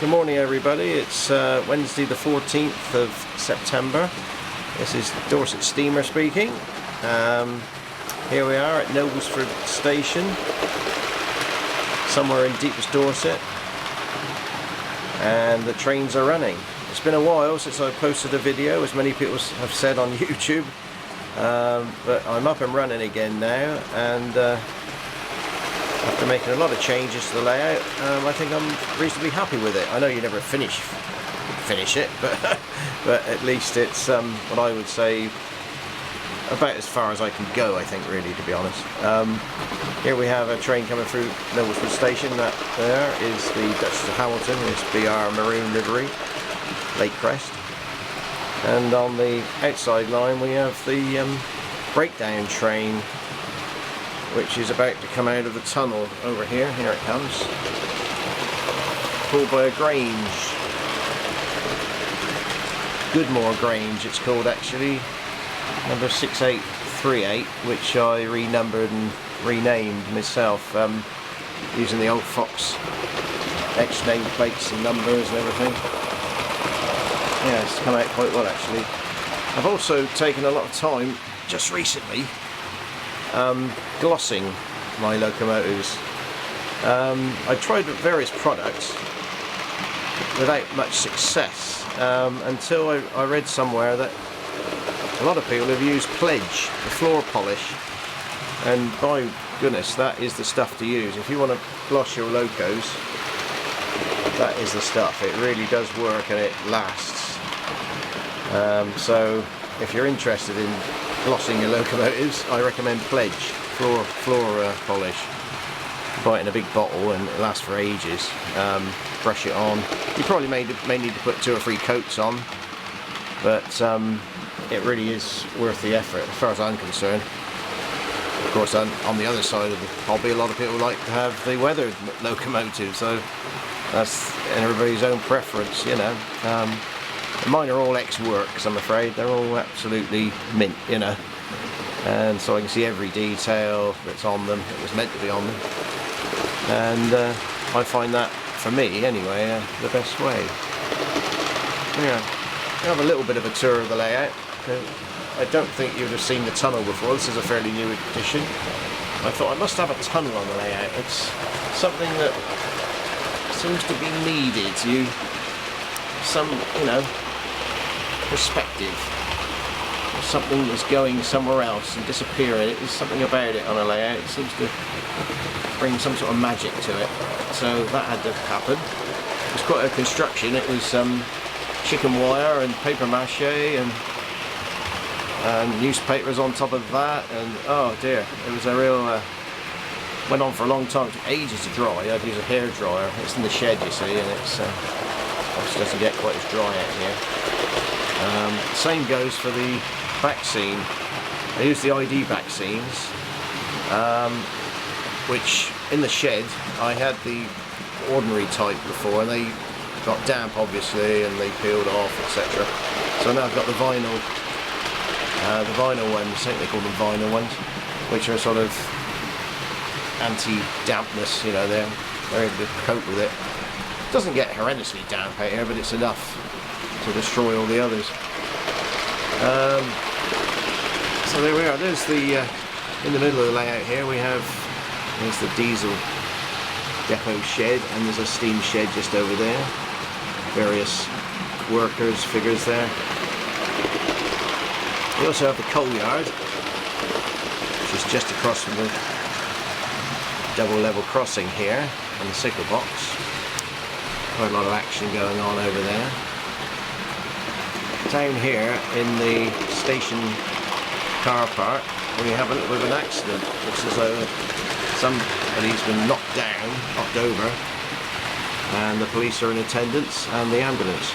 Good morning everybody, it's Wednesday the 14th of September. This is Dorset Steamer speaking. Here we are at Noblesford Station, somewhere in deepest Dorset, and the trains are running. It's been a while since I posted a video, as many people have said on YouTube, but I'm up and running again now, and after making a lot of changes to the layout, I think I'm reasonably happy with it. I know you never finish it, but at least it's what I would say about as far as I can go, I think, really, to be honest. Here we have a train coming through Noblesford Station. That there is the Duchess of Hamilton, this BR maroon livery, Lake Crest. And on the outside line we have the breakdown train, which is about to come out of the tunnel over here. Here it comes. Pulled by a Grange. Goodmore Grange it's called, actually. Number 6838, which I renumbered and renamed myself, using the old Fox X nameplates and numbers and everything. Yeah, it's come out quite well, actually. I've also taken a lot of time, just recently, glossing my locomotives. I tried various products without much success, until I read somewhere that a lot of people have used Pledge, the floor polish, and by goodness, that is the stuff to use. If you want to gloss your locos, that is the stuff. It really does work and it lasts. So if you're interested in glossing your locomotives, I recommend Pledge floor polish. Buy it in a big bottle and it lasts for ages. Brush it on. You probably may need to put 2 or 3 coats on, but it really is worth the effort as far as I'm concerned. Of course, on the other side of the hobby, a lot of people like to have the weathered locomotive, so that's everybody's own preference, you know. Mine are all ex-works, I'm afraid. They're all absolutely mint, you know. And so I can see every detail that's on them, that was meant to be on them. And I find that, for me anyway, the best way. Yeah, I'll have a little bit of a tour of the layout. I don't think you'd have seen the tunnel before. This is a fairly new addition. I thought I must have a tunnel on the layout. It's something that seems to be needed. Some, you know, perspective. Something that's going somewhere else and disappearing. There's something about it on a layout. It seems to bring some sort of magic to it. So that had to happen. It was quite a construction. It was chicken wire and paper mache and newspapers on top of that, and oh dear, it was a real went on for a long time. It took ages to dry. I'd use a hairdryer. It's in the shed, you see, and it's obviously doesn't get quite as dry out here. Same goes for the back scene. I use the ID back scenes, which in the shed I had the ordinary type before, and they got damp obviously, and they peeled off, etc. So now I've got the vinyl ones, I think they call them vinyl ones, which are sort of anti-dampness, you know, they're able to cope with it. It doesn't get horrendously damp out here, but it's enough to destroy all the others. So there we are, there's the, in the middle of the layout here there's the diesel depot shed, and there's a steam shed just over there. Various workers, figures there. We also have the coal yard, which is just across from the double level crossing here, and the sickle box. Quite a lot of action going on over there. Down here in the station car park, we have a little bit of an accident. Looks as though somebody's been knocked over, and the police are in attendance, and the ambulance.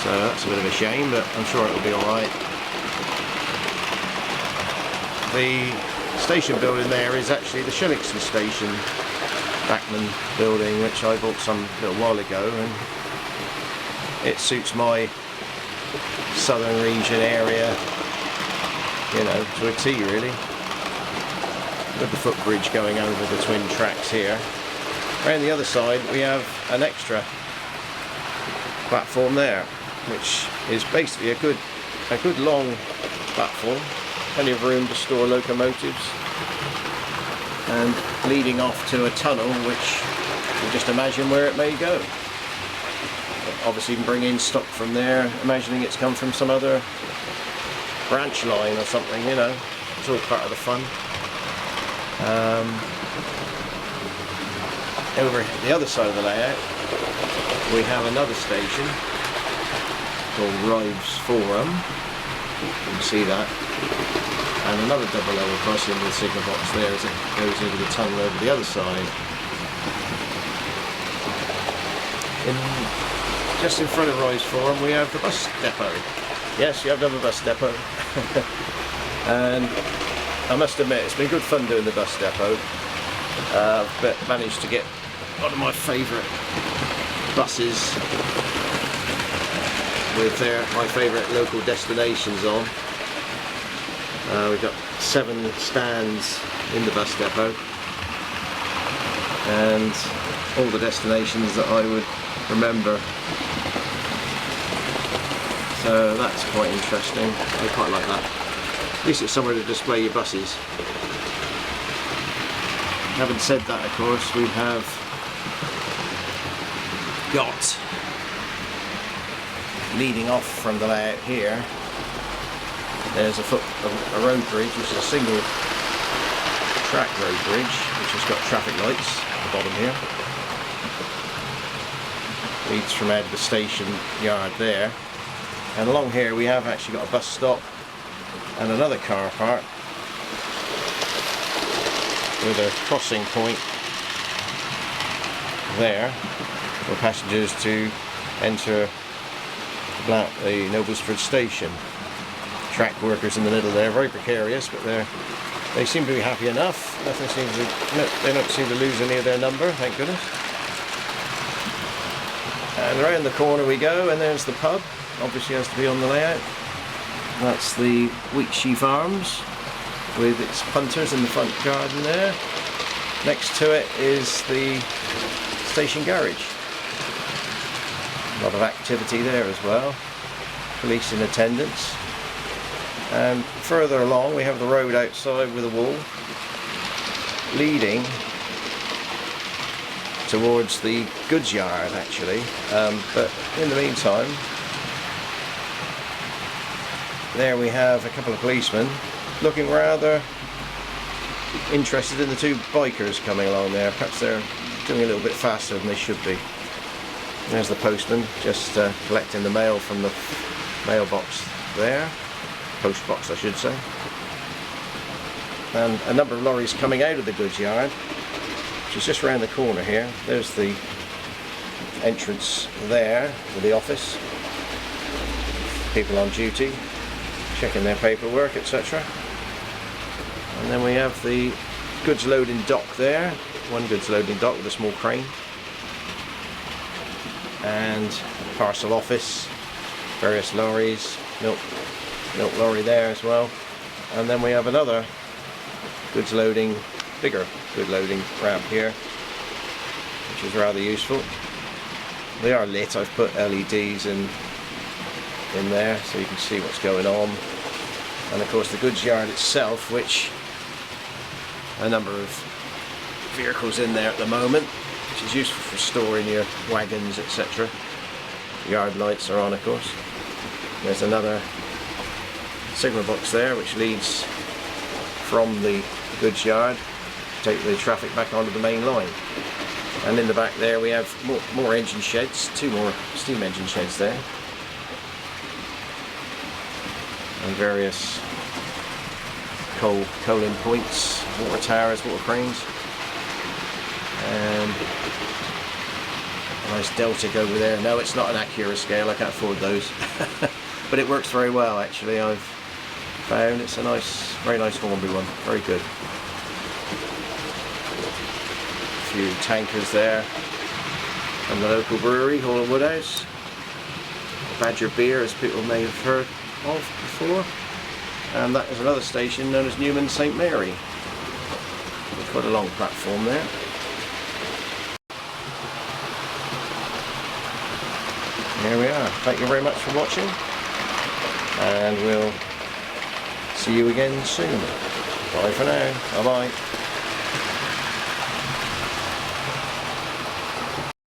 So that's a bit of a shame, but I'm sure it'll be alright. The station building there is actually the Shillington Station Backman building, which I bought some little while ago, and it suits my southern region area, you know, to a T really. With the footbridge going over the twin tracks here. Around the other side we have an extra platform there, which is basically a good long platform, plenty of room to store locomotives, and leading off to a tunnel which you just imagine where it may go. Obviously you can bring in stock from there, imagining it's come from some other branch line or something, you know. It's all part of the fun. Over the other side of the layout we have another station called Rives Forum. You can see that. And another double level crossing with the signal box there as it goes into the tunnel over the other side. Just in front of Rives Forum we have the bus depot. Yes, you have another bus depot. And I must admit it's been good fun doing the bus depot. But managed to get one of my favourite buses with my favourite local destinations on. We've got 7 stands in the bus depot and all the destinations that I would remember, so that's quite interesting. I quite like that. At least it's somewhere to display your buses. Having said that, of course, we have got, leading off from the layout here, there's a road bridge, which is a single track road bridge, which has got traffic lights at the bottom here. Leads from out of the station yard there. And along here we have actually got a bus stop and another car park with a crossing point there for passengers to enter the Noblesford station. Track workers in the middle there, very precarious, but they seem to be happy enough. They don't seem to lose any of their number, thank goodness. And around the corner we go, and there's the pub. Obviously has to be on the layout. That's the Wheatsheaf Arms with its punters in the front garden there. Next to it is the station garage. A lot of activity there as well. Police in attendance. And further along we have the road outside with a wall leading towards the goods yard actually, but in the meantime there we have a couple of policemen looking rather interested in the 2 bikers coming along there. Perhaps they're doing a little bit faster than they should be. There's the postman just collecting the mail from the mailbox there, post box I should say, and a number of lorries coming out of the goods yard, which is just around the corner here. There's the entrance there with the office, people on duty checking their paperwork, etc. And then we have the goods loading dock there, one goods loading dock with a small crane, and parcel office, various lorries, milk lorry there as well. And then we have another goods loading, bigger goods loading ramp here, which is rather useful. They are lit. I've put LEDs in there so you can see what's going on. And of course the goods yard itself, which a number of vehicles in there at the moment, which is useful for storing your wagons, etc. Yard lights are on, of course. There's another signal box there which leads from the goods yard to take the traffic back onto the main line. And in the back there we have more engine sheds, 2 more steam engine sheds there, and various coaling points, water towers, water cranes, and a nice Deltic over there. No, it's not an Acura scale, I can't afford those. But it works very well actually. I've found it's a nice, very nice Hornby one, very good. A few tankers there from the local brewery, Hall and Woodhouse. Badger Beer, as people may have heard of before. And that is another station known as Newman St Mary, with quite a long platform there. here we are. Thank you very much for watching, and we'll see you again soon. Bye for now. Bye bye.